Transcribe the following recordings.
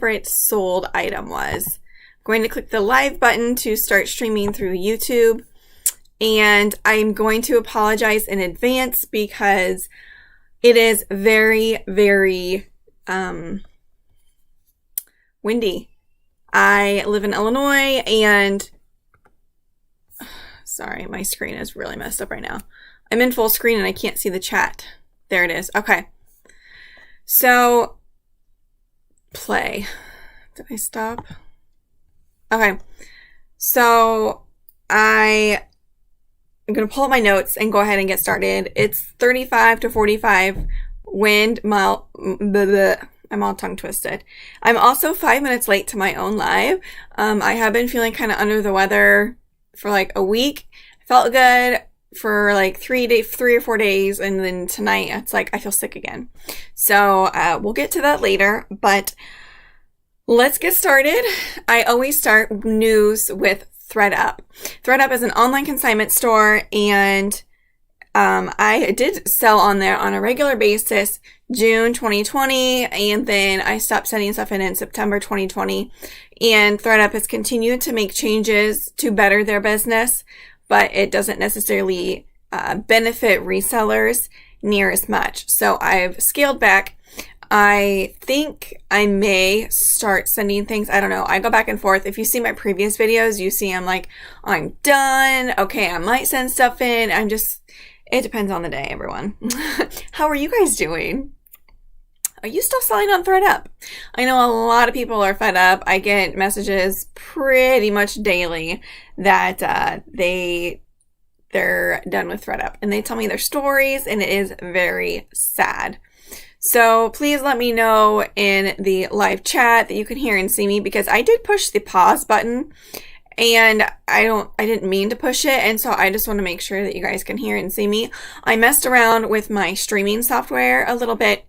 favorite sold item was. I'm going to click the live button to start streaming through YouTube. And I'm going to apologize in advance because it is very, very windy. I live in Illinois and sorry, my screen is really messed up right now. I'm in full screen and I can't see the chat. There it is. Okay. So, play. Did I stop? Okay. So, I'm going to pull up my notes and go ahead and get started. It's 35 to 45 wind mile. I'm all tongue twisted. I'm also 5 minutes late to my own live. I have been feeling kind of under the weather for like a week. I felt good for like 3 or 4 days. And then tonight it's like I feel sick again. So we'll get to that later. But let's get started. I always start news with ThredUP. ThredUP is an online consignment store, and I did sell on there on a regular basis June 2020, and then I stopped sending stuff in September 2020. And ThredUP has continued to make changes to better their business, but it doesn't necessarily benefit resellers near as much. So I've scaled back. I think I may start sending things. I don't know. I go back and forth. If you see my previous videos, you see I'm like, I'm done. Okay, I might send stuff in. It depends on the day, everyone. How are you guys doing? Are you still selling on ThredUP? I know a lot of people are fed up. I get messages pretty much daily that they're done with ThredUP, and they tell me their stories, and it is very sad. So please let me know in the live chat that you can hear and see me, because I did push the pause button and I didn't mean to push it. And so I just want to make sure that you guys can hear and see me. I messed around with my streaming software a little bit,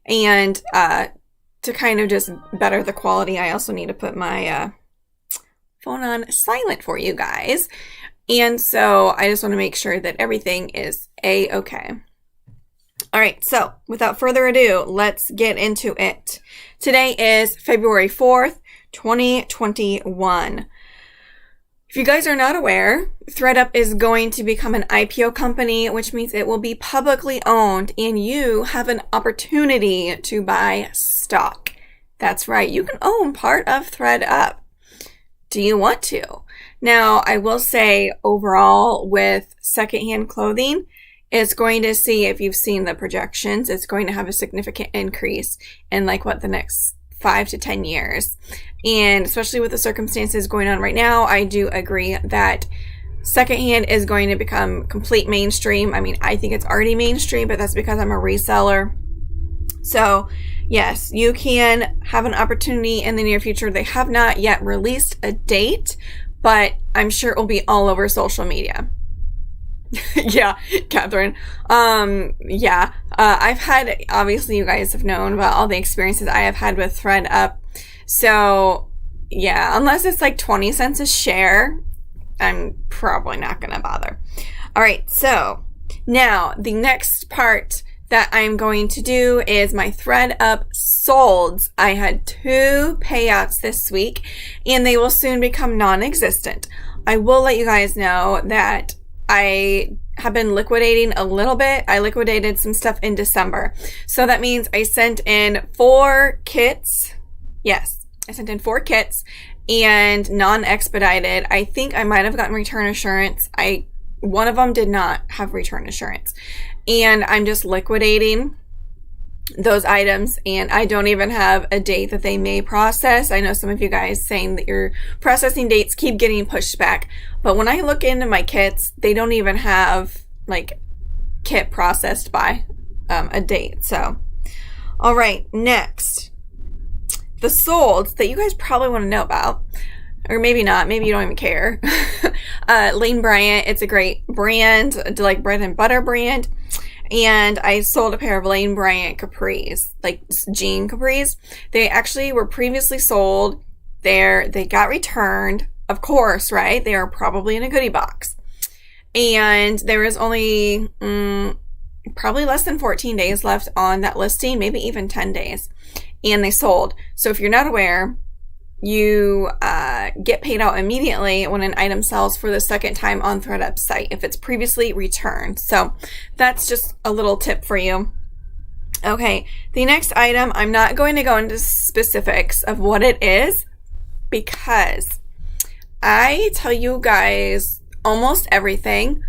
and to kind of just better the quality, I also need to put my phone on silent for you guys. And so I just want to make sure that everything is A-okay. All right, so without further ado, let's get into it. Today is February 4th, 2021. If you guys are not aware, ThredUP is going to become an IPO company, which means it will be publicly owned, and you have an opportunity to buy stock. That's right, you can own part of ThredUP. Do you want to? Now, I will say overall with secondhand clothing, it's going to see, if you've seen the projections, it's going to have a significant increase in the next 5 to 10 years. And especially with the circumstances going on right now, I do agree that secondhand is going to become complete mainstream. I mean, I think it's already mainstream, but that's because I'm a reseller. So yes, you can have an opportunity in the near future. They have not yet released a date, but I'm sure it will be all over social media. Yeah, Catherine. I've had, obviously you guys have known about all the experiences I have had with ThredUP. So yeah, unless it's like 20 cents a share, I'm probably not going to bother. All right. So now the next part that I'm going to do is my ThredUP solds. I had 2 payouts this week, and they will soon become non-existent. I will let you guys know that I have been liquidating a little bit. I liquidated some stuff in December. So that means I sent in 4 kits. Yes, I sent in 4 kits and non-expedited. I think I might have gotten return assurance. One of them did not have return assurance. And I'm just liquidating those items, and I don't even have a date that they may process. I know some of you guys saying that your processing dates keep getting pushed back, but when I look into my kits, they don't even have kit processed by a date. So, all right, next, the solds that you guys probably want to know about, or maybe not, maybe you don't even care. Lane Bryant, it's a great brand, like bread and butter brand. And I sold a pair of Lane Bryant capris, jean capris. They actually were previously sold there. They got returned, of course, right? They are probably in a goodie box. And there is only probably less than 14 days left on that listing, maybe even 10 days. and they sold. So if you're not aware, you get paid out immediately when an item sells for the second time on ThredUp's site if it's previously returned. So that's just a little tip for you. Okay, the next item, I'm not going to go into specifics of what it is because I tell you guys almost everything,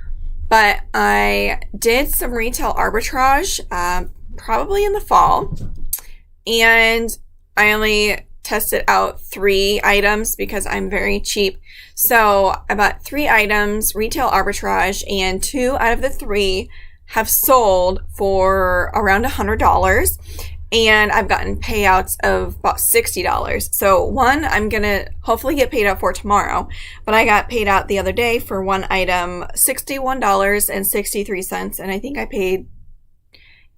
but I did some retail arbitrage probably in the fall, and I only tested out 3 items because I'm very cheap. So I bought 3 items, retail arbitrage, and 2 out of the 3 have sold for around $100, and I've gotten payouts of about $60. So one I'm gonna hopefully get paid out for tomorrow, but I got paid out the other day for one item $61.63, and I think I paid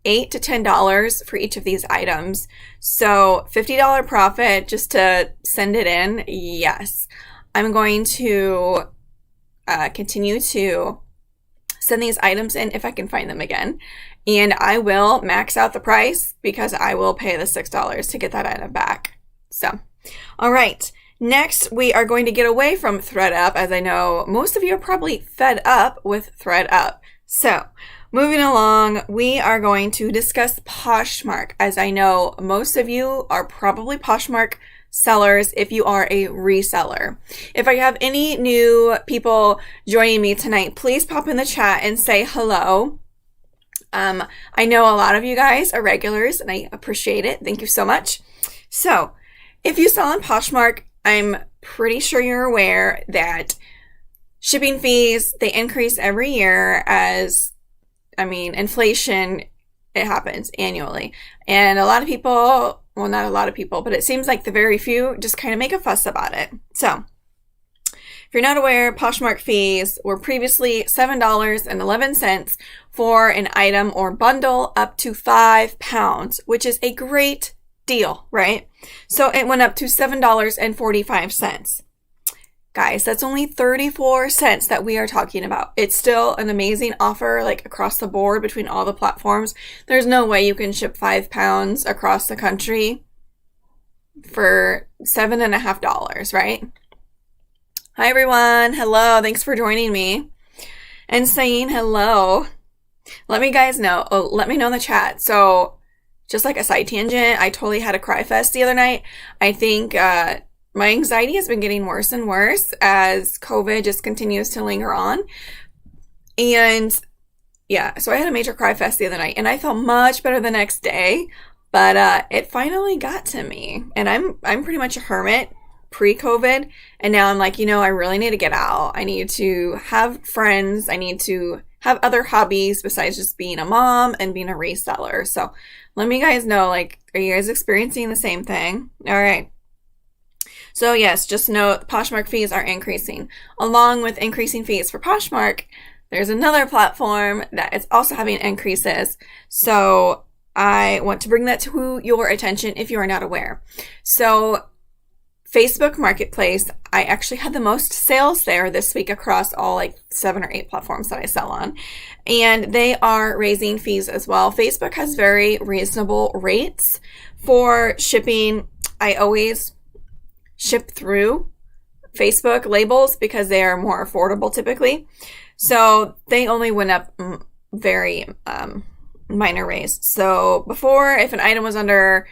$8 to $10 for each of these items. So $50 profit just to send it in. Yes, I'm going to continue to send these items in if I can find them again. And I will max out the price because I will pay the $6 to get that item back. So, all right. Next, we are going to get away from ThredUp, as I know most of you are probably fed up with ThredUp. So, moving along, we are going to discuss Poshmark, as I know most of you are probably Poshmark sellers if you are a reseller. If I have any new people joining me tonight, please pop in the chat and say hello. I know a lot of you guys are regulars and I appreciate it. Thank you so much. So if you sell on Poshmark, I'm pretty sure you're aware that shipping fees, they increase every year as, inflation, it happens annually. And a lot of people, well, not a lot of people, but it seems like the very few just kind of make a fuss about it. So if you're not aware, Poshmark fees were previously $7.11 for an item or bundle up to £5, which is a great deal, right? So it went up to $7.45. Guys, that's only 34 cents that we are talking about. It's still an amazing offer, like across the board between all the platforms. There's no way you can ship £5 across the country for $7.50, right? Hi everyone. Hello. Thanks for joining me and saying hello. Let me know in the chat. So just like a side tangent, I totally had a cry fest the other night. I think, my anxiety has been getting worse and worse as COVID just continues to linger on. And yeah, so I had a major cry fest the other night and I felt much better the next day, but it finally got to me. And I'm pretty much a hermit pre-COVID, and now I'm like, I really need to get out. I need to have friends. I need to have other hobbies besides just being a mom and being a reseller. So let me guys know, are you guys experiencing the same thing? All right. So yes, just note the Poshmark fees are increasing. Along with increasing fees for Poshmark, there's another platform that is also having increases. So I want to bring that to your attention if you are not aware. So Facebook Marketplace, I actually had the most sales there this week across all 7 or 8 platforms that I sell on. And they are raising fees as well. Facebook has very reasonable rates for shipping. I always ship through Facebook labels because they are more affordable typically. So they only went up very minor raise. So before, if an item was under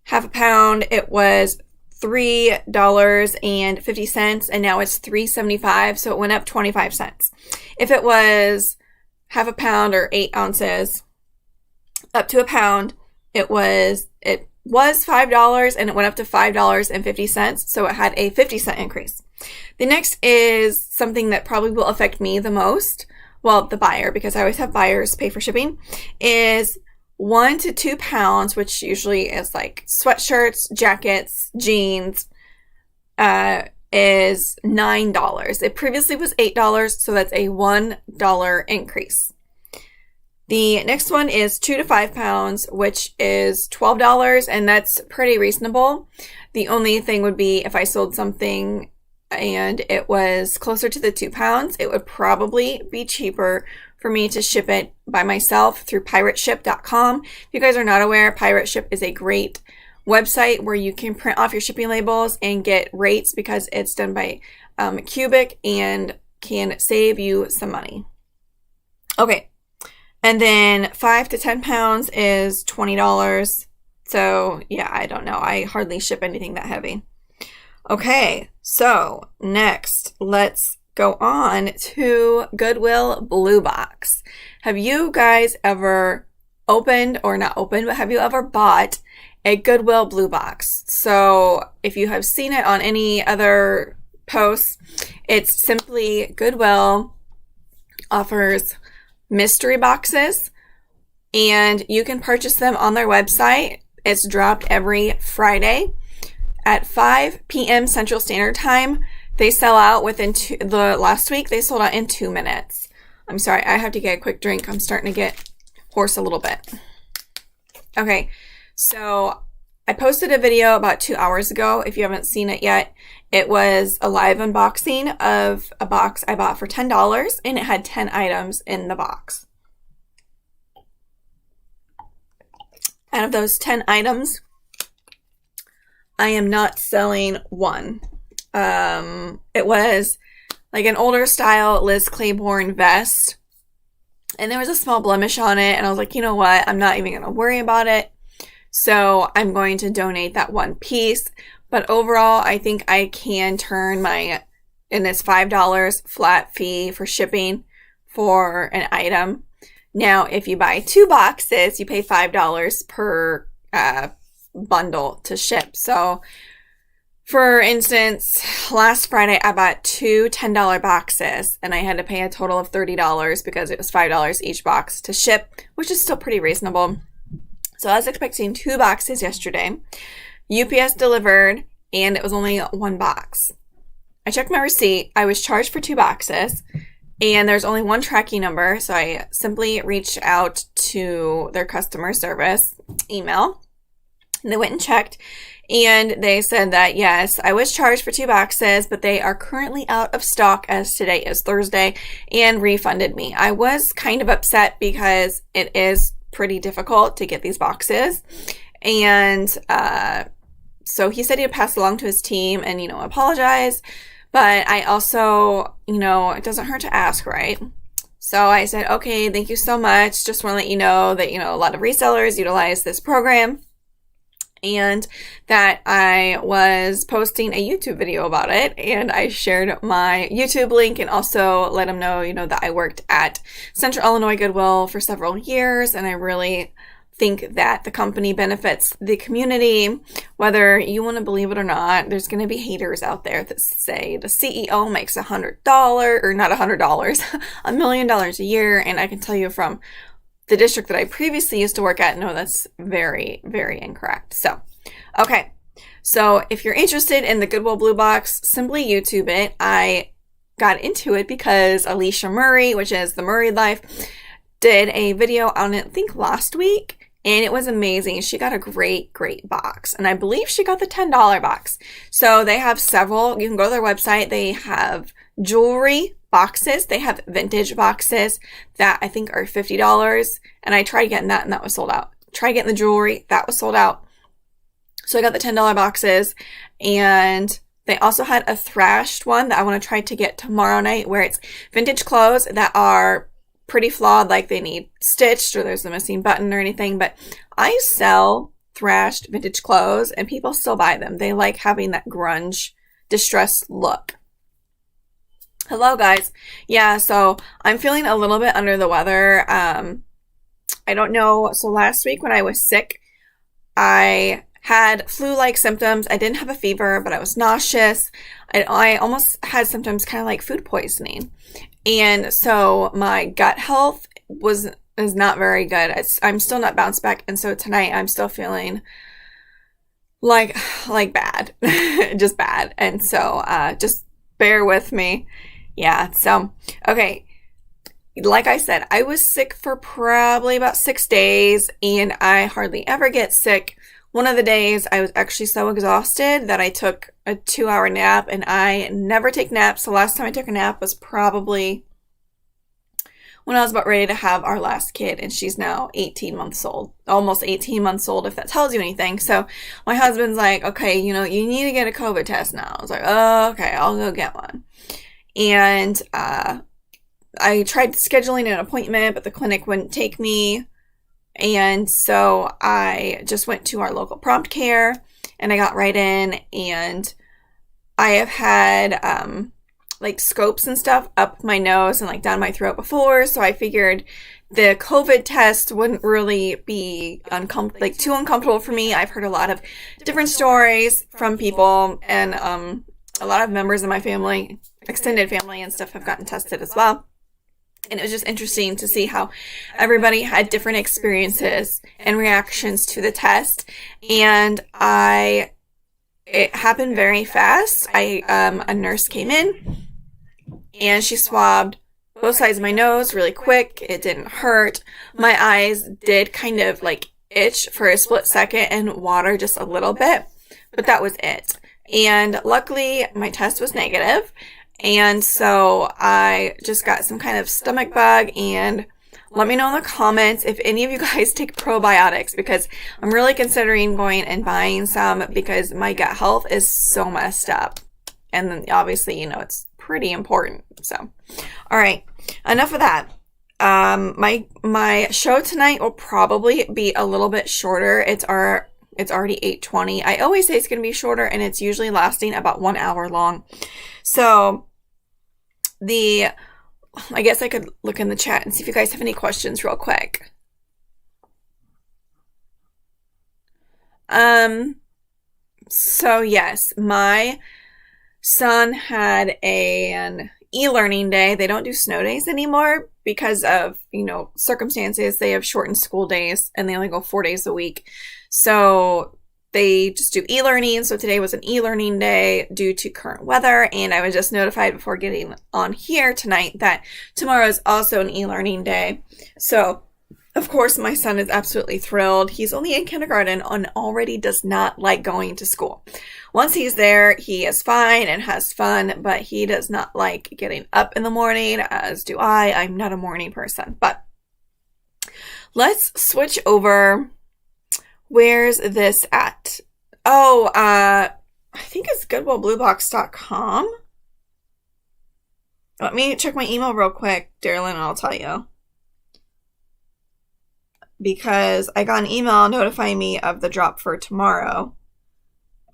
half a pound, it was $3.50, and now it's $3.75. So it went up 25 cents. If it was half a pound or 8 ounces up to a pound, it was $5 and it went up to $5.50. So it had a 50-cent increase. The next is something that probably will affect me the most. Well, the buyer, because I always have buyers pay for shipping, is 1 to 2 pounds, which usually is sweatshirts, jackets, jeans, is $9. It previously was $8, so that's a $1 increase. The next one is 2 to 5 pounds, which is $12, and that's pretty reasonable. The only thing would be if I sold something and it was closer to the 2 pounds, it would probably be cheaper for me to ship it by myself through pirateship.com. If you guys are not aware, Pirate Ship is a great website where you can print off your shipping labels and get rates because it's done by cubic and can save you some money. Okay. And then 5 to 10 pounds is $20. So yeah, I don't know. I hardly ship anything that heavy. Okay. So next, let's go on to Goodwill Blue Box. Have you guys ever opened, or not opened, but have you ever bought a Goodwill Blue Box? So if you have seen it on any other posts, it's simply Goodwill offers mystery boxes, and you can purchase them on their website. It's dropped every Friday at 5 p.m. Central Standard Time. They sell out within last week they sold out in 2 minutes. I'm sorry, I have to get a quick drink. I'm starting to get hoarse a little bit. Okay, so I posted a video about 2 hours ago. If you haven't seen it yet, it was a live unboxing of a box I bought for $10, and it had 10 items in the box. Out of those 10 items, I am not selling one. It was like an older style Liz Claiborne vest, and there was a small blemish on it, and I was like, you know what? I'm not even going to worry about it. So I'm going to donate that one piece. But overall, I think I can turn and it's $5 flat fee for shipping for an item. Now, if you buy 2 boxes, you pay $5 per bundle to ship. So for instance, last Friday, I bought 2 $10 boxes, and I had to pay a total of $30 because it was $5 each box to ship, which is still pretty reasonable. So I was expecting 2 boxes yesterday. UPS delivered, and it was only 1 box. I checked my receipt. I was charged for 2 boxes, and there's only 1 tracking number. So I simply reached out to their customer service email, and they went and checked. And they said that, yes, I was charged for 2 boxes, but they are currently out of stock as today is Thursday, and refunded me. I was kind of upset because it is pretty difficult to get these boxes. And so he said he'd pass it along to his team and, apologize. But I also, it doesn't hurt to ask, right? So I said, okay, thank you so much. Just want to let you know that, a lot of resellers utilize this program, and that I was posting a YouTube video about it, and I shared my YouTube link and also let them know, that I worked at Central Illinois Goodwill for several years, and I really think that the company benefits the community. Whether you want to believe it or not, there's going to be haters out there that say the CEO makes $100, or not $100, $1 million a year, and I can tell you from the district that I previously used to work at, no, that's very, very incorrect. So, okay. So if you're interested in the Goodwill Blue Box, simply YouTube it. I got into it because Alicia Murray, which is The Murray Life, did a video on it, I think last week, and it was amazing. She got a great, great box, and I believe she got the $10 box. So they have several. You can go to their website. They have jewelry boxes. They have vintage boxes that I think are $50, and I tried getting that, and that was sold out. Tried getting the jewelry, that was sold out. So I got the $10 boxes, and they also had a thrashed one that I want to try to get tomorrow night, where it's vintage clothes that are pretty flawed, like they need stitched or there's a missing button or anything. But I sell thrashed vintage clothes, and people still buy them. They like having that grunge, distressed look. Hello, guys. Yeah, so I'm feeling a little bit under the weather. I don't know. So last week when I was sick, I had flu-like symptoms. I didn't have a fever, but I was nauseous. I almost had symptoms kind of like food poisoning. And so my gut health is not very good. I'm still not bounced back. And so tonight I'm still feeling like bad, just bad. And so just bear with me. Yeah, so, okay, like I said, I was sick for probably about 6 days, and I hardly ever get sick. One of the days, I was actually so exhausted that I took a 2-hour nap, and I never take naps. The last time I took a nap was probably, when I was about ready to have our last kid, and she's now 18 months old, almost 18 months old, if that tells you anything. So my husband's like, okay, you need to get a COVID test now. I was like, oh, okay, I'll go get one. And I tried scheduling an appointment, but the clinic wouldn't take me. And so I just went to our local prompt care, and I got right in, and I have had like scopes and stuff up my nose and like down my throat before, so I figured the COVID test wouldn't really be too uncomfortable for me. I've heard a lot of different stories from people, and a lot of members of my family, extended family and stuff, have gotten tested as well. And it was just interesting to see how everybody had different experiences and reactions to the test. And it happened very fast. A nurse came in, and she swabbed both sides of my nose really quick. It didn't hurt. My eyes did kind of like itch for a split second and water just a little bit, but that was it. And luckily my test was negative. And so I just got some kind of stomach bug, and let me know in the comments if any of you guys take probiotics, because I'm really considering going and buying some because my gut health is so messed up. And then obviously, it's pretty important. So, all right, enough of that. My show tonight will probably be a little bit shorter. It's already 8:20. I always say it's going to be shorter, and it's usually lasting about 1 hour long. So I guess I could look in the chat and see if you guys have any questions real quick. So yes, my son had an e-learning day. They don't do snow days anymore because of, circumstances. They have shortened school days, and they only go 4 days a week. So they just do e-learning. So today was an e-learning day due to current weather. And I was just notified before getting on here tonight that tomorrow is also an e-learning day. So, of course, my son is absolutely thrilled. He's only in kindergarten and already does not like going to school. Once he's there, he is fine and has fun, but he does not like getting up in the morning, as do I. I'm not a morning person. But let's switch over. Where's this at? Oh, I think it's goodwillbluebox.com. Let me check my email real quick, Darylyn, and I'll tell you. Because I got an email notifying me of the drop for tomorrow.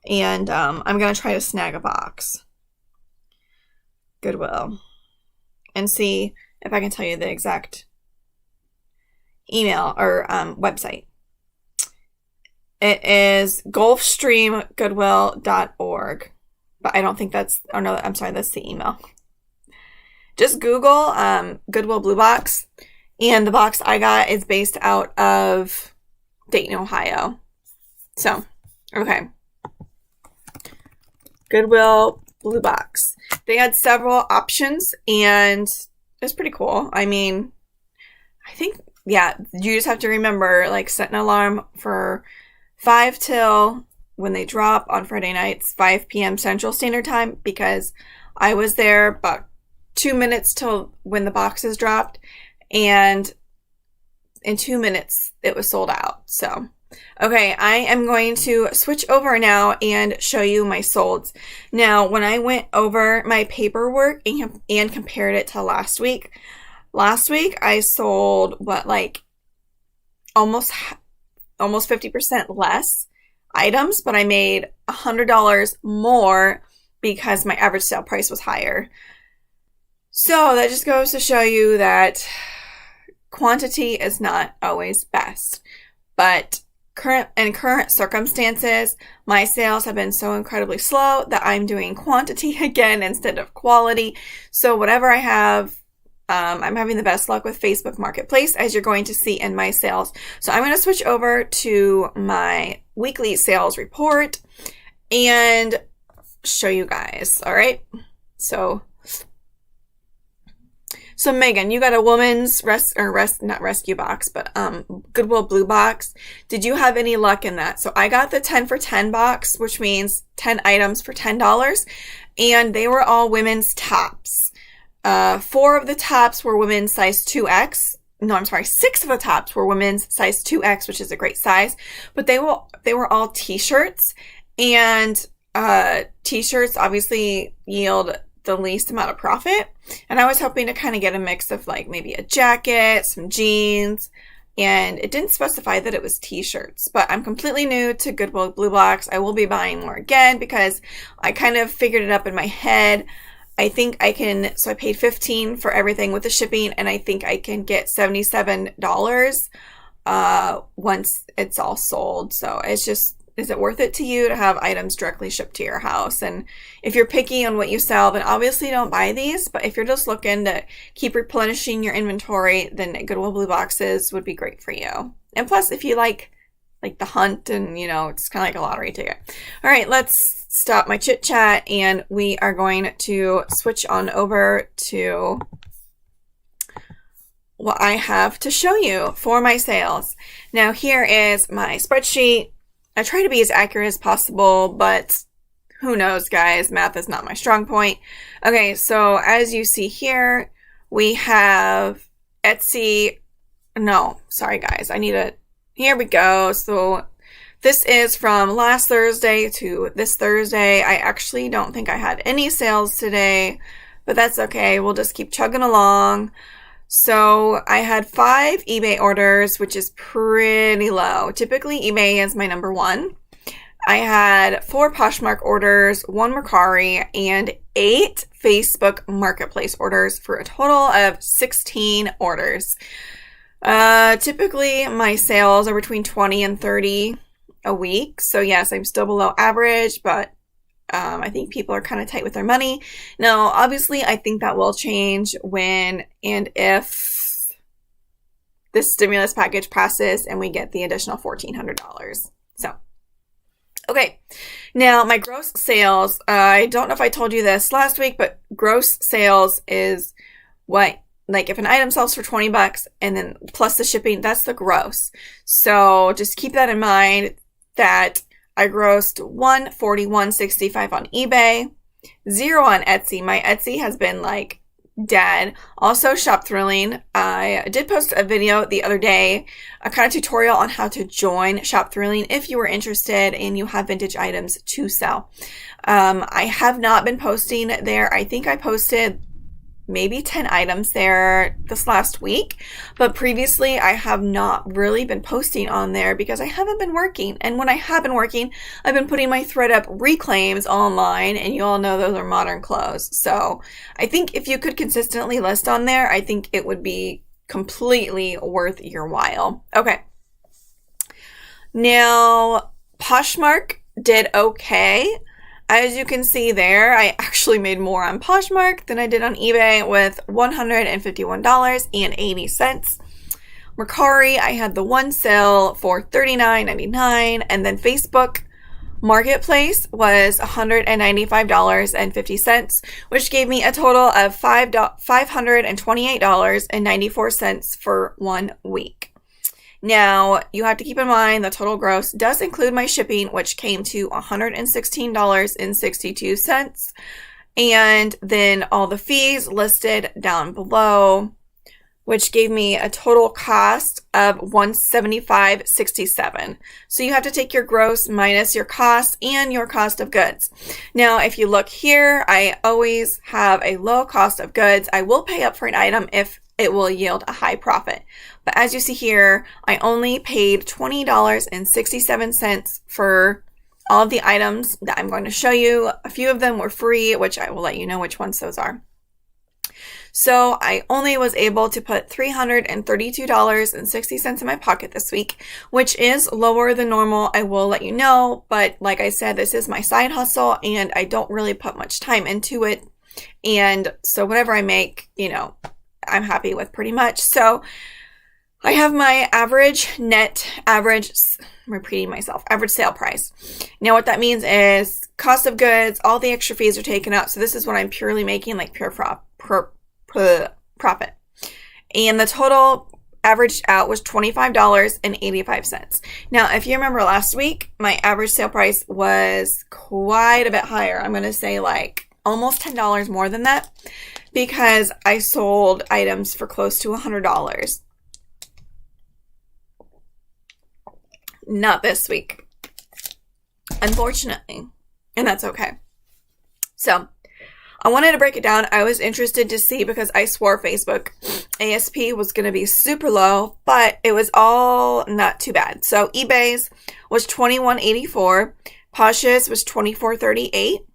And I'm going to try to snag a box. Goodwill. And see if I can tell you the exact email or website. It is gulfstreamgoodwill.org. But I don't think that's, oh no, I'm sorry, that's the email. Just Google Goodwill Blue Box. And the box I got is based out of Dayton, Ohio. So, okay. Goodwill Blue Box. They had several options, and it's pretty cool. I mean, I think, yeah, you just have to remember, like, set an alarm for 5 till when they drop on Friday nights, 5 p.m. Central Standard Time, because I was there about 2 minutes till when the boxes dropped, and in 2 minutes it was sold out. So, okay, I am going to switch over now and show you my solds. Now, when I went over my paperwork and compared it to last week I sold almost 50% less items, but I made $100 more because my average sale price was higher. So that just goes to show you that quantity is not always best. But in current circumstances, my sales have been so incredibly slow that I'm doing quantity again instead of quality. So whatever I have, I'm having the best luck with Facebook Marketplace, as you're going to see in my sales. So I'm going to switch over to my weekly sales report and show you guys. All right. So Megan, you got a woman's not rescue box, but Goodwill Blue Box. Did you have any luck in that? So I got the 10 for 10 box, which means 10 items for $10, and they were all women's tops. 4 of the tops were women's size 2X. No, I'm sorry, 6 of the tops were women's size 2X, which is a great size. But they were all t-shirts, and t-shirts obviously yield the least amount of profit. And I was hoping to kind of get a mix of like maybe a jacket, some jeans, and it didn't specify that it was t-shirts. But I'm completely new to Goodwill Blue Box. I will be buying more again because I kind of figured it up in my head. I think I can, so I paid $15 for everything with the shipping, and I think I can get $77 once it's all sold. So it's just, is it worth it to you to have items directly shipped to your house? And if you're picky on what you sell, then obviously don't buy these. But if you're just looking to keep replenishing your inventory, then Goodwill Blue Boxes would be great for you. And plus, if you like the hunt and, you know, it's kind of like a lottery ticket. All right, let's stop my chit chat, and we are going to switch on over to what I have to show you for my sales. Now, here is my spreadsheet. I try to be as accurate as possible, but who knows, guys? Math is not my strong point. Okay, so as you see here, we have Etsy. No, sorry, guys. Here we go. So this is from last Thursday to this Thursday. I actually don't think I had any sales today, but that's okay. We'll just keep chugging along. So I had 5 eBay orders, which is pretty low. Typically, eBay is my number one. I had 4 Poshmark orders, 1 Mercari, and 8 Facebook Marketplace orders for a total of 16 orders. Typically, my sales are between 20 and 30 a week. So yes, I'm still below average, but I think people are kind of tight with their money. Now, obviously, I think that will change when and if this stimulus package passes and we get the additional $1,400. So, okay. Now, my gross sales, I don't know if I told you this last week, but gross sales is what, like if an item sells for $20 and then plus the shipping, that's the gross. So just keep that in mind, that I grossed $141.65 on eBay, 0 on Etsy. My Etsy has been like dead. Also, Shop Thrilling. I did post a video the other day, a kind of tutorial on how to join Shop Thrilling if you were interested and you have vintage items to sell. I have not been posting there. I think I posted maybe 10 items there this last week, but previously I have not really been posting on there because I haven't been working. And when I have been working, I've been putting my ThredUP reclaims online, and you all know those are modern clothes. So I think if you could consistently list on there, I think it would be completely worth your while. Okay. Now, Poshmark did okay. As you can see there, I actually made more on Poshmark than I did on eBay with $151.80. Mercari, I had the one sale for $39.99, and then Facebook Marketplace was $195.50, which gave me a total of $528.94 for 1 week. Now, you have to keep in mind the total gross does include my shipping, which came to $116.62, and then all the fees listed down below, which gave me a total cost of $175.67. So you have to take your gross minus your costs and your cost of goods. Now, if you look here, I always have a low cost of goods. I will pay up for an item if it will yield a high profit. But as you see here, I only paid $20.67 for all of the items that I'm going to show you. A few of them were free, which I will let you know which ones those are. So I only was able to put $332.60 in my pocket this week, which is lower than normal, I will let you know. But like I said, this is my side hustle and I don't really put much time into it. And so whatever I make, you know, I'm happy with pretty much. So I have my average sale price. Now what that means is cost of goods, all the extra fees are taken out. So this is what I'm purely making, like pure profit. And the total averaged out was $25.85. Now, if you remember last week, my average sale price was quite a bit higher. I'm going to say like almost $10 more than that. because I sold items for close to $100. Not this week, unfortunately, and that's okay. So I wanted to break it down. I was interested to see because I swore Facebook ASP was going to be super low, but it was all not too bad. So eBay's was $21.84, Posh's was $24.38,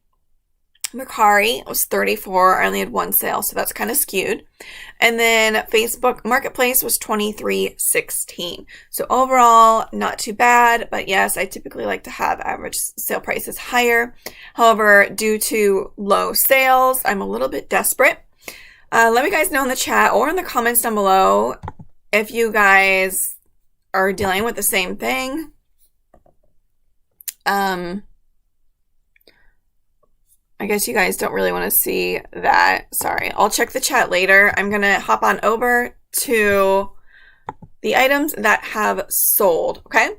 Mercari was $34. I only had one sale, so that's kind of skewed. And then Facebook Marketplace was $23.16. So overall, not too bad. But yes, I typically like to have average sale prices higher. However, due to low sales, I'm a little bit desperate. Let me guys know in the chat or in the comments down below if you guys are dealing with the same thing. I guess you guys don't really want to see that. Sorry. I'll check the chat later. I'm going to hop on over to the items that have sold. Okay.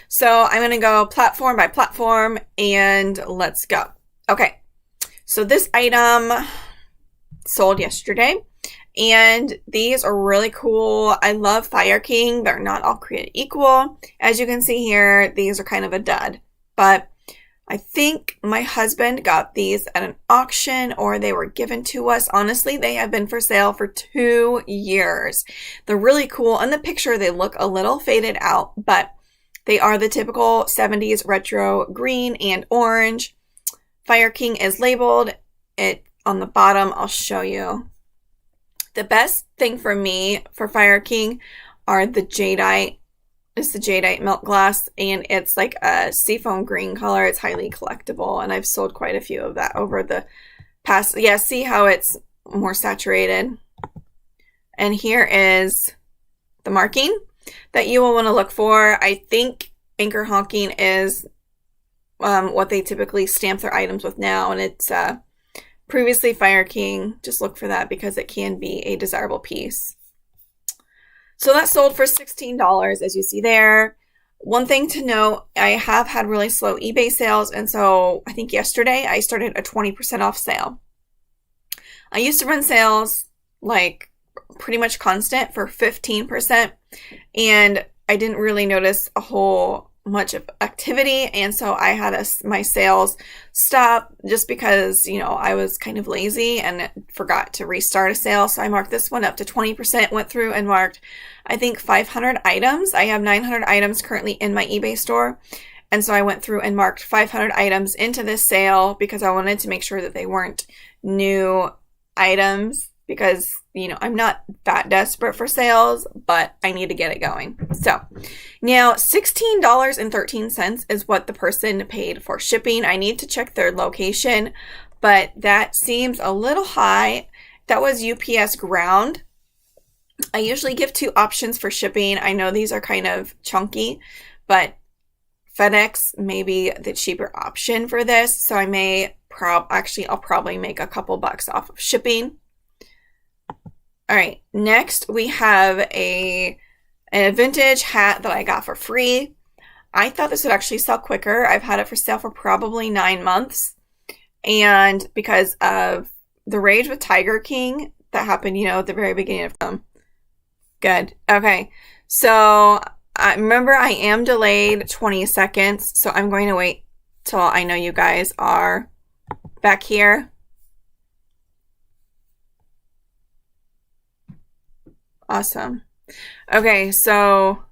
So I'm going to go platform by platform and let's go. Okay. So this item sold yesterday and these are really cool. I love Fire King. They're not all created equal. As you can see here, these are kind of a dud, but I think my husband got these at an auction or they were given to us. Honestly, they have been for sale for 2 years. They're really cool. In the picture, they look a little faded out, but they are the typical 70s retro green and orange. Fire King is labeled. It on the bottom, I'll show you. The best thing for me for Fire King are the jadeite. It's the jadeite melt glass, and it's like a seafoam green color. It's highly collectible, and I've sold quite a few of that over the past. Yeah, see how it's more saturated. And here is the marking that you will want to look for. I think anchor honking is what they typically stamp their items with now, and it's previously Fire King. Just look for that because it can be a desirable piece. So that sold for $16, as you see there. One thing to note, I have had really slow eBay sales, and so I think yesterday I started a 20% off sale. I used to run sales like pretty much constant for 15%, and I didn't really notice a whole much of activity, and so I had my sales stop just because, you know, I was kind of lazy and forgot to restart a sale. So I marked this one up to 20%, went through and marked, I think, 500 items. I have 900 items currently in my eBay store, and so I went through and marked 500 items into this sale because I wanted to make sure that they weren't new items because, you know, I'm not that desperate for sales, but I need to get it going. So now $16.13 is what the person paid for shipping. I need to check their location, but that seems a little high. That was UPS ground. I usually give 2 options for shipping. I know these are kind of chunky, but FedEx may be the cheaper option for this. So I may I'll probably make a couple bucks off of shipping. All right, next we have a vintage hat that I got for free. I thought this would actually sell quicker. I've had it for sale for probably 9 months. And because of the rage with Tiger King that happened, you know, at the very beginning of them. Good. Okay, so remember I am delayed 20 seconds, so I'm going to wait till I know you guys are back here. Awesome. Okay, so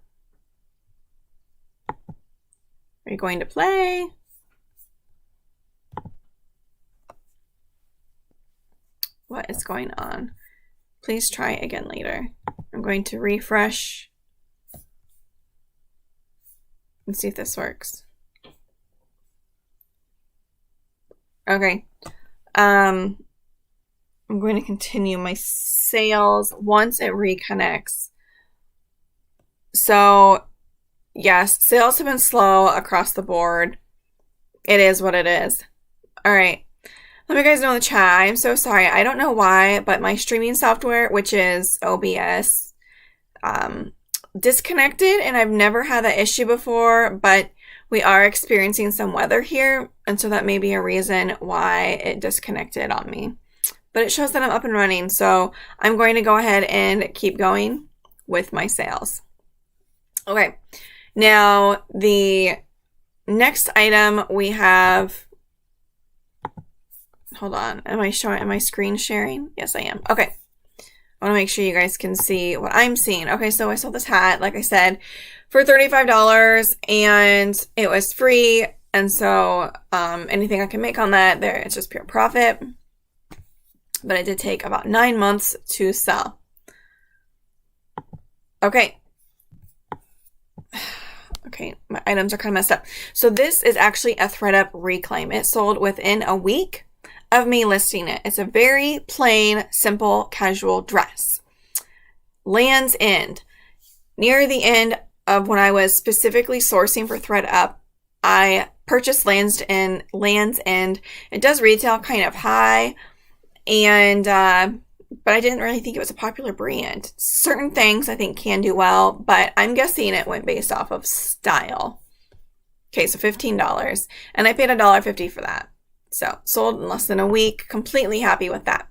we're going to play. What is going on? Please try again later. I'm going to refresh and see if this works. Okay. I'm going to continue my sales once it reconnects. So, yes, sales have been slow across the board. It is what it is. All right. Let me guys know in the chat. I'm so sorry. I don't know why, but my streaming software, which is OBS, disconnected, and I've never had that issue before, but we are experiencing some weather here, and so that may be a reason why it disconnected on me. but it shows that I'm up and running. So I'm going to go ahead and keep going with my sales. Okay. Now the next item we have, hold on. Am I screen sharing? Yes, I am. Okay. I want to make sure you guys can see what I'm seeing. Okay. So I sold this hat, like I said, for $35 and it was free. And so, anything I can make on that there, it's just pure profit. But it did take about 9 months to sell. Okay. Okay, my items are kind of messed up. So this is actually a ThredUP reclaim. It sold within a week of me listing it. It's a very plain, simple, casual dress. Land's End. Near the end of when I was specifically sourcing for ThredUP, I purchased Land's End. It does retail kind of high, and but I didn't really think it was a popular brand. Certain things I think can do well, but I'm guessing it went based off of style. Okay, so $15, and I paid $1.50 for that. So sold in less than a week. Completely happy with that.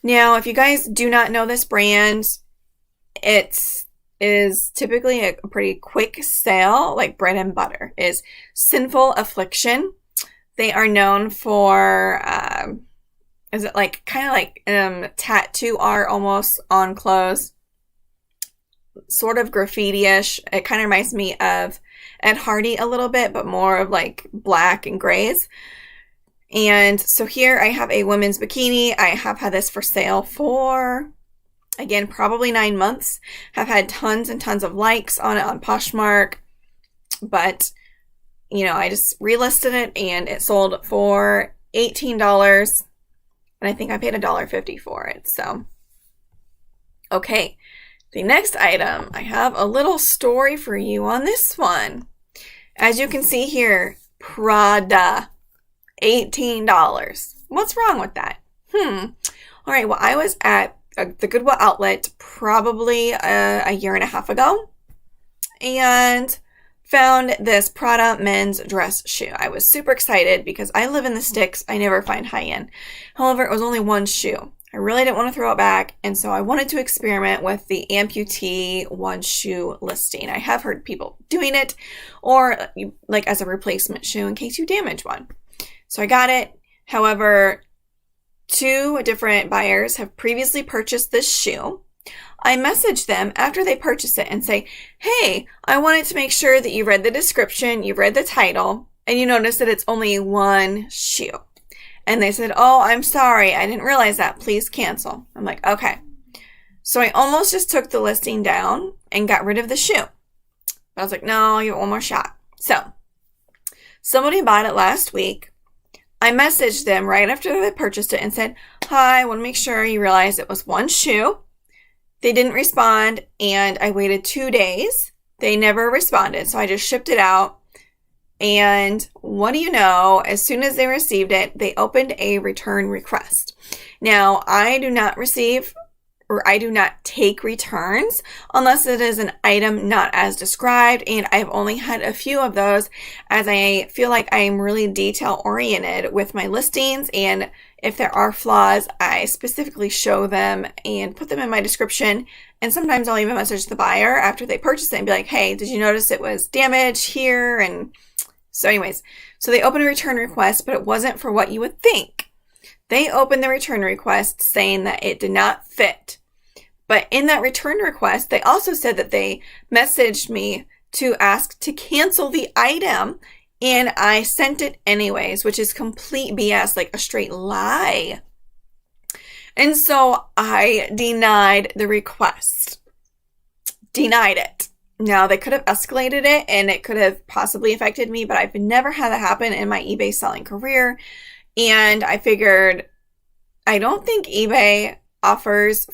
Now, if you guys do not know this brand, it is typically a pretty quick sale, like bread and butter, is Sinful Affliction. They are known for, is it like kind of like tattoo art almost on clothes, sort of graffiti-ish. It kind of reminds me of Ed Hardy a little bit, but more of like black and grays. And so here I have a women's bikini. I have had this for sale for, again, probably 9 months. Have had tons and tons of likes on it on Poshmark. But, you know, I just relisted it and it sold for $18. And I think I paid $1.50 for it. So, okay. The next item, I have a little story for you on this one. As you can see here, Prada, $18. What's wrong with that? All right, well, I was at the Goodwill outlet probably a year and a half ago and found this Prada men's dress shoe. I was super excited because I live in the sticks. I never find high-end. However, it was only one shoe. I really didn't want to throw it back, and so I wanted to experiment with the amputee one shoe listing. I have heard people doing it, or like as a replacement shoe in case you damage one. So I got it. However, 2 different buyers have previously purchased this shoe. I message them after they purchase it and say, hey, I wanted to make sure that you read the description, you read the title, and you noticed that it's only one shoe. And they said, oh, I'm sorry. I didn't realize that. Please cancel. I'm like, okay. So I almost just took the listing down and got rid of the shoe. But I was like, no, I'll give it one more shot. So somebody bought it last week. I messaged them right after they purchased it and said, hi, I want to make sure you realize it was one shoe. They didn't respond, and I waited 2 days. They never responded, so I just shipped it out. And what do you know? As soon as they received it, they opened a return request. Now, I do not take returns unless it is an item not as described, and I've only had a few of those as I feel like I'm really detail oriented with my listings, and if there are flaws, I specifically show them and put them in my description, and sometimes I'll even message the buyer after they purchase it and be like, hey, did you notice it was damaged here? And so anyways, so they opened a return request, but it wasn't for what you would think. They opened the return request saying that it did not fit. But in that return request, they also said that they messaged me to ask to cancel the item, and I sent it anyways, which is complete BS, like a straight lie. And so I denied the request. Denied it. Now, they could have escalated it, and it could have possibly affected me, but I've never had that happen in my eBay selling career. And I figured, I don't think eBay offers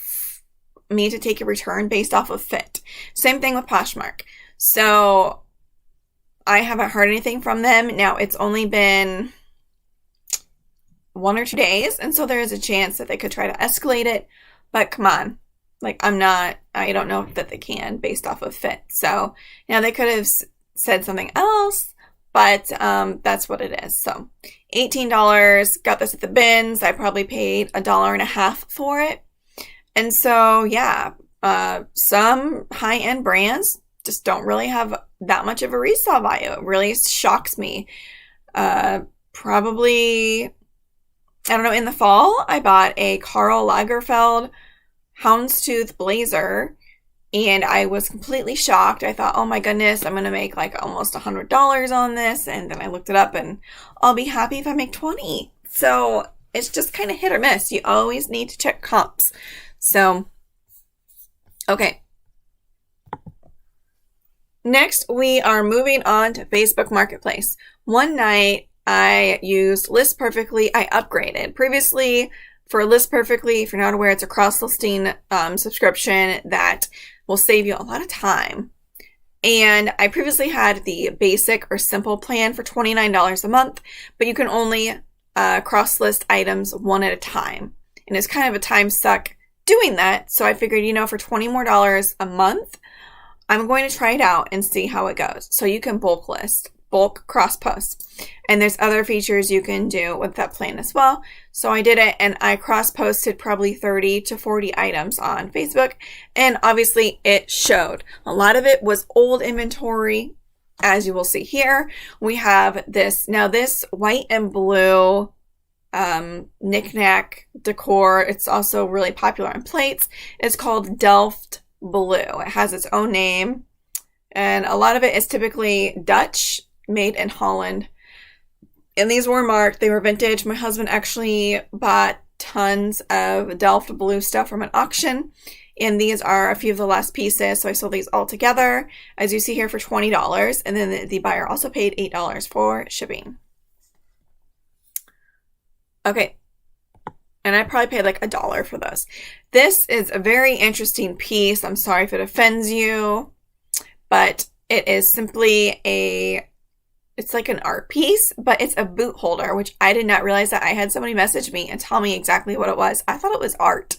me to take a return based off of fit. Same thing with Poshmark. So I haven't heard anything from them. Now, it's only been 1 or 2 days, and so there is a chance that they could try to escalate it. But come on. Like, I don't know that they can based off of fit. So, now they could have said something else, but that's what it is. So $18, got this at the bins. I probably paid $1.50 for it. And so, yeah, some high-end brands just don't really have that much of a resale value. It really shocks me. Probably, I don't know, in the fall, I bought a Karl Lagerfeld houndstooth blazer, and I was completely shocked. I thought, oh my goodness, I'm going to make like almost $100 on this. And then I looked it up, and I'll be happy if I make 20. So it's just kind of hit or miss. You always need to check comps. So, okay. Next, we are moving on to Facebook Marketplace. One night, I used List Perfectly. I upgraded. Previously, for List Perfectly, if you're not aware, it's a cross-listing subscription that will save you a lot of time. And I previously had the basic or simple plan for $29 a month, but you can only cross-list items one at a time. And it's kind of a time suck doing that. So I figured, for $20 more a month, I'm going to try it out and see how it goes. So you can bulk list, bulk cross post. And there's other features you can do with that plan as well. So I did it, and I cross posted probably 30 to 40 items on Facebook. And obviously it showed. A lot of it was old inventory. As you will see here, we have this. Now this white and blue knick-knack decor. It's also really popular on plates. It's called Delft Blue. It has its own name, and a lot of it is typically Dutch, made in Holland. And these were marked. They were vintage. My husband actually bought tons of Delft Blue stuff from an auction, and these are a few of the last pieces. So I sold these all together, as you see here, for $20, and then the buyer also paid $8 for shipping. Okay. And I probably paid like $1 for those. This is a very interesting piece. I'm sorry if it offends you, but it is simply it's like an art piece, but it's a boot holder, which I did not realize that. I had somebody message me and tell me exactly what it was. I thought it was art.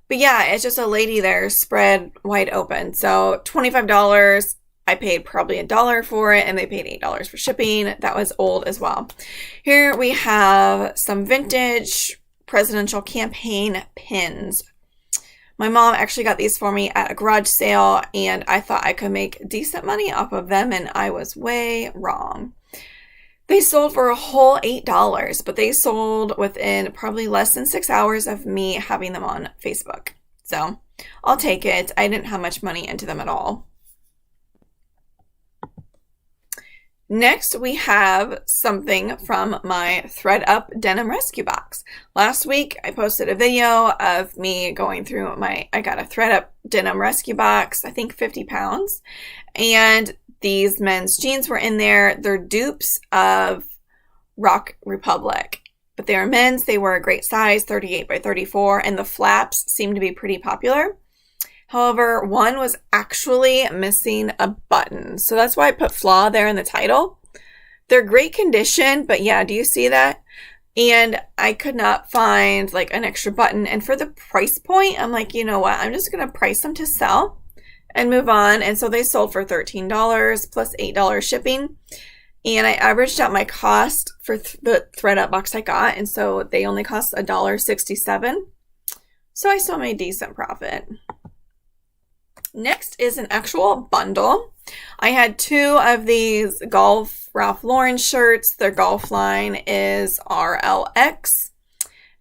But yeah, it's just a lady there spread wide open. So $25. I paid probably $1 for it, and they paid $8 for shipping. That was old as well. Here we have some vintage presidential campaign pins. My mom actually got these for me at a garage sale, and I thought I could make decent money off of them, and I was way wrong. They sold for a whole $8, but they sold within probably less than 6 hours of me having them on Facebook. So I'll take it. I didn't have much money into them at all. Next, we have something from my ThredUP denim rescue box. Last week, I posted a video of me going through I got a ThredUP denim rescue box, I think 50 pounds. And these men's jeans were in there. They're dupes of Rock Republic. But they are men's. They were a great size, 38 by 34. And the flaps seem to be pretty popular. However, one was actually missing a button. So that's why I put flaw there in the title. They're great condition, but yeah, do you see that? And I could not find like an extra button. And for the price point, I'm like, you know what? I'm just going to price them to sell and move on. And so they sold for $13 plus $8 shipping. And I averaged out my cost for the ThredUP box I got. And so they only cost $1.67. So I still made decent profit. Next is an actual bundle. I had 2 of these golf Ralph Lauren shirts. Their golf line is RLX,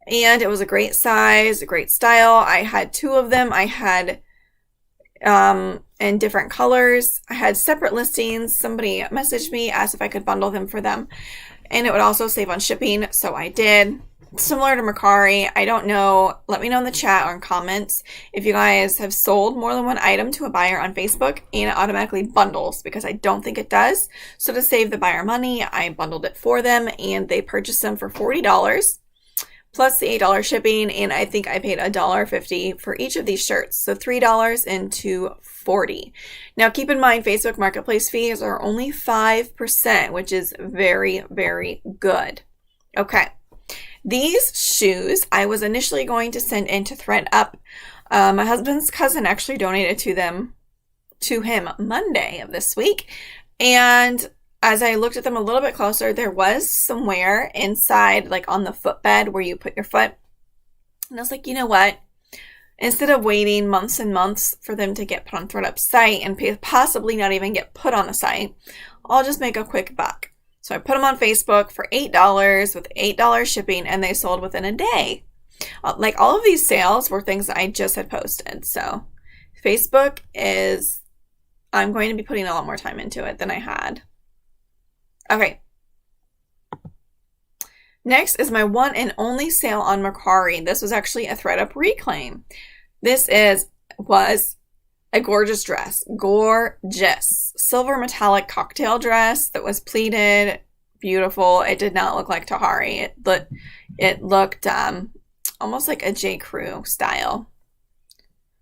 and it was a great size, a great style. I had 2 of them. I had in different colors. I had separate listings. Somebody messaged me, asked if I could bundle them for them, and it would also save on shipping, so I did. Similar to Mercari, I don't know. Let me know in the chat or in comments if you guys have sold more than one item to a buyer on Facebook and it automatically bundles, because I don't think it does. So to save the buyer money, I bundled it for them, and they purchased them for $40 plus the $8 shipping, and I think I paid $1.50 for each of these shirts. So $3 into $40. Now keep in mind, Facebook Marketplace fees are only 5%, which is very, very good. Okay. These shoes I was initially going to send into ThredUP. My husband's cousin actually donated to him Monday of this week. And as I looked at them a little bit closer, there was somewhere inside, like on the footbed where you put your foot. And I was like, you know what? Instead of waiting months and months for them to get put on ThredUp's site and possibly not even get put on the site, I'll just make a quick buck. So I put them on Facebook for $8 with $8 shipping, and they sold within a day. Like, all of these sales were things that I just had posted. So Facebook I'm going to be putting a lot more time into it than I had. Okay. Next is my one and only sale on Mercari. This was actually a ThredUp reclaim. This was a gorgeous dress. Gorgeous. Silver metallic cocktail dress that was pleated. Beautiful. It did not look like Tahari. It looked almost like a J. Crew style.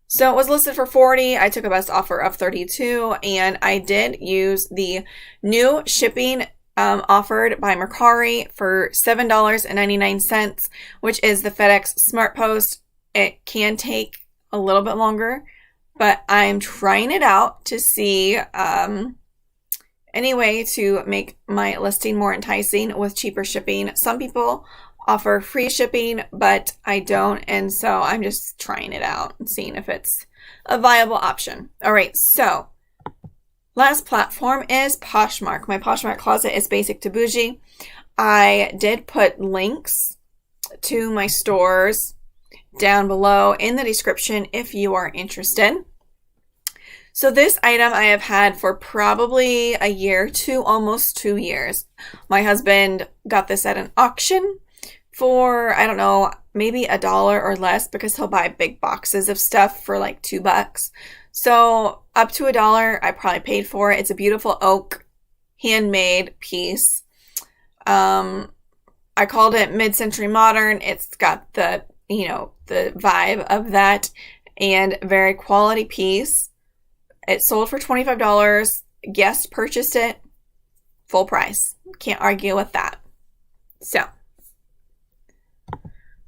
So it was listed for $40. I took a best offer of $32, and I did use the new shipping offered by Mercari for $7.99, which is the FedEx Smart Post. It can take a little bit longer, but I'm trying it out to see any way to make my listing more enticing with cheaper shipping. Some people offer free shipping, but I don't, and so I'm just trying it out and seeing if it's a viable option. All right, so last platform is Poshmark. My Poshmark closet is basic to bougie. I did put links to my stores down below in the description if you are interested. So this item I have had for probably a year to almost 2 years. My husband got this at an auction for, I don't know, maybe $1 or less, because he'll buy big boxes of stuff for like $2. So up to $1 I probably paid for it. It's a beautiful oak handmade piece. I called it mid-century modern. It's got the vibe of that, and very quality piece. It sold for $25. Guest purchased it full price. Can't argue with that. So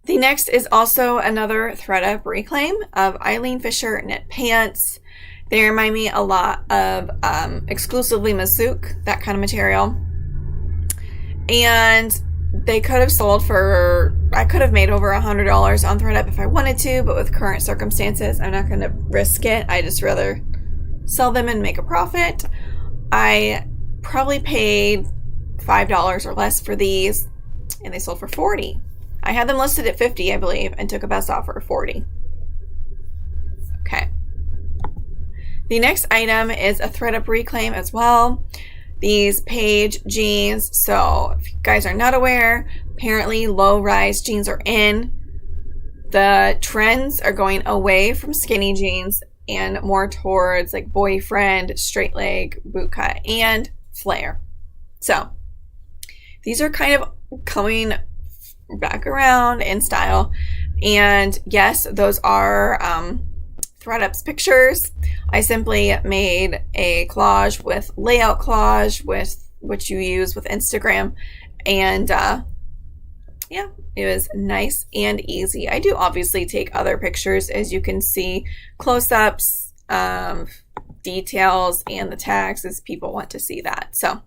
the next is also another ThredUp reclaim of Eileen Fisher knit pants. They remind me a lot of exclusively Mazook, that kind of material. And they could have sold for, I could have made over $100 on ThredUp if I wanted to, but with current circumstances, I'm not going to risk it. I just rather sell them and make a profit. I probably paid $5 or less for these, and they sold for $40. I had them listed at $50, I believe, and took a best offer of $40. Okay. The next item is a ThredUp reclaim as well. These Paige jeans. So if you guys are not aware, apparently low-rise jeans are in. The trends are going away from skinny jeans and more towards like boyfriend, straight leg, boot cut, and flare. So these are kind of coming back around in style. And yes, those are ThredUp's pictures. I simply made a collage with layout collage with which you use with Instagram, and yeah, it was nice and easy. I do obviously take other pictures, as you can see, close-ups, details, and the tags, as people want to see that. So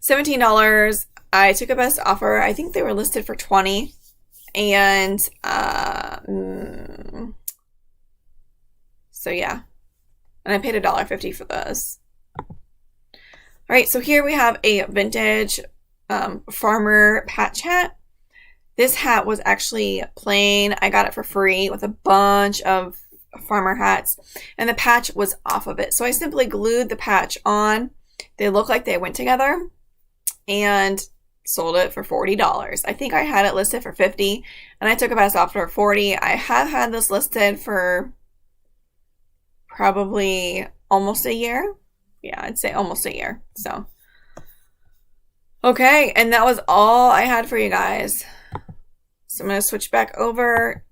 $17. I took a best offer. I think they were listed for $20, and so yeah, and I paid $1.50 for those. All right, so here we have a vintage farmer patch hat. This hat was actually plain. I got it for free with a bunch of farmer hats, and the patch was off of it. So I simply glued the patch on. They look like they went together, and sold it for $40. I think I had it listed for $50, and I took a best offer for $40. I have had this listed for probably almost a year. Yeah, I'd say almost a year. So, okay, and that was all I had for you guys. So I'm going to switch back over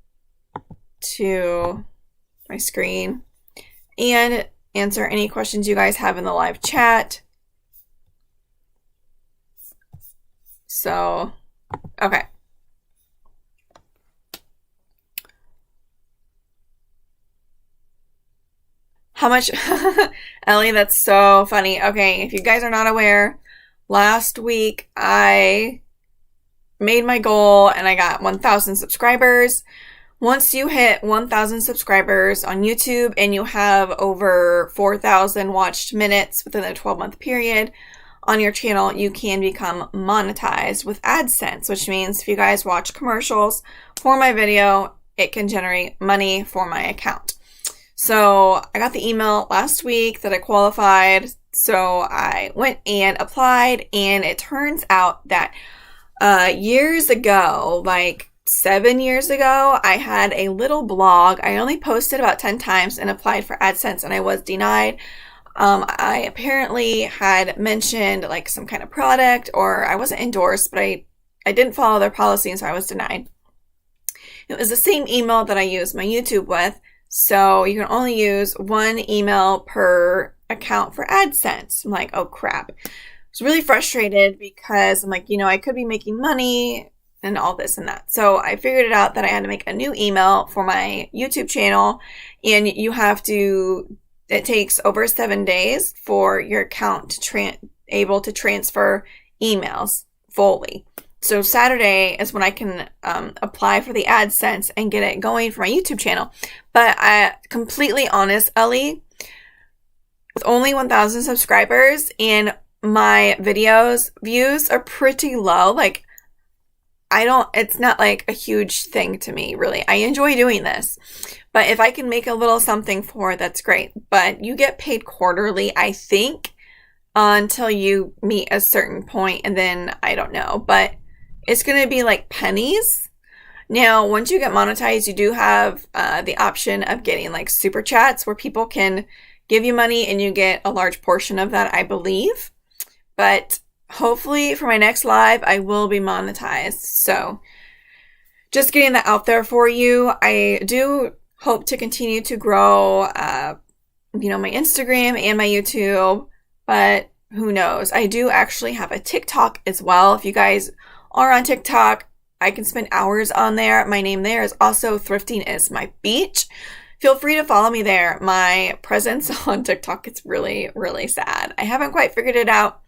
to my screen and answer any questions you guys have in the live chat. So, okay. How much Ellie, that's so funny. Okay, if you guys are not aware, last week I made my goal and I got 1,000 subscribers. Once you hit 1,000 subscribers on YouTube and you have over 4,000 watched minutes within a 12-month period on your channel, you can become monetized with AdSense, which means if you guys watch commercials for my video, it can generate money for my account. So I got the email last week that I qualified. So I went and applied, and it turns out that years ago, like 7 years ago, I had a little blog. I only posted about 10 times and applied for AdSense, and I was denied. I apparently had mentioned like some kind of product, or I wasn't endorsed, but I didn't follow their policy, and so I was denied. It was the same email that I used my YouTube with, so you can only use one email per account for AdSense. I'm like, oh crap. I was really frustrated because I'm like, I could be making money and all this and that. So I figured it out that I had to make a new email for my YouTube channel, and it takes over 7 days for your account to able to transfer emails fully. So Saturday is when I can apply for the AdSense and get it going for my YouTube channel. But completely honest, Ellie, with only 1,000 subscribers and my videos views are pretty low. Like, it's not like a huge thing to me, really. I enjoy doing this. But if I can make a little something for it, that's great. But you get paid quarterly, I think, until you meet a certain point, and then I don't know. But it's going to be like pennies. Now, once you get monetized, you do have the option of getting like super chats where people can give you money and you get a large portion of that, I believe. But hopefully for my next live, I will be monetized. So just getting that out there for you. I do hope to continue to grow, my Instagram and my YouTube, but who knows? I do actually have a TikTok as well. If you guys are on TikTok, I can spend hours on there. My name there is also Thrifting is my beach. Feel free to follow me there. My presence on TikTok is really, really sad. I haven't quite figured it out.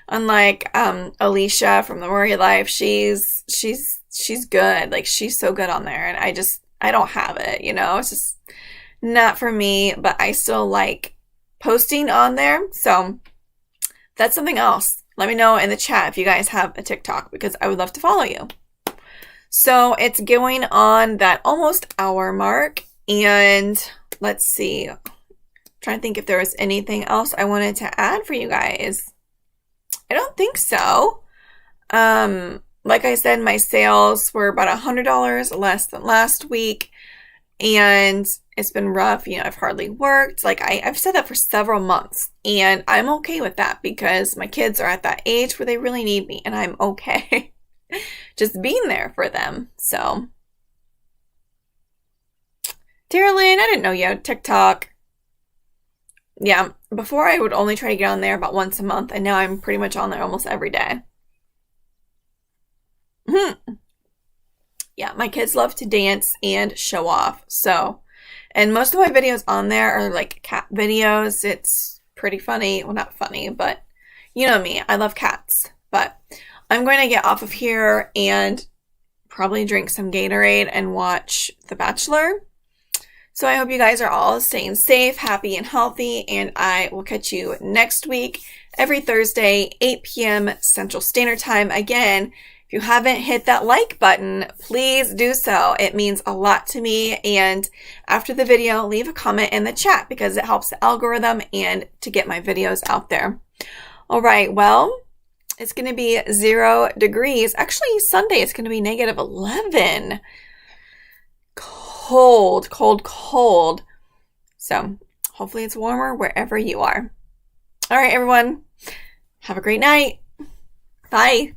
Unlike Alicia from the Warrior Life, she's good. Like, she's so good on there, and I don't have it, It's just not for me, but I still like posting on there. So that's something else. Let me know in the chat if you guys have a TikTok, because I would love to follow you. So it's going on that almost hour mark, and let's see. I'm trying to think if there was anything else I wanted to add for you guys. I don't think so. Like I said, my sales were about $100 less than last week, and it's been rough. I've hardly worked. Like, I've said that for several months, and I'm okay with that because my kids are at that age where they really need me, and I'm okay just being there for them. So, Darylyn, I didn't know you had TikTok. Yeah, before I would only try to get on there about once a month, and now I'm pretty much on there almost every day. Yeah, my kids love to dance and show off. So, and most of my videos on there are like cat videos. It's pretty funny. Well, not funny, but you know me. I love cats. But I'm going to get off of here and probably drink some Gatorade and watch The Bachelor. So I hope you guys are all staying safe, happy, and healthy, and I will catch you next week, every Thursday, 8 p.m. Central Standard Time. Again, if you haven't hit that like button, please do so. It means a lot to me, and after the video, leave a comment in the chat because it helps the algorithm and to get my videos out there. All right, well, it's going to be 0 degrees. Actually, Sunday, it's going to be negative 11. Cold. So hopefully it's warmer wherever you are. All right, everyone. Have a great night. Bye.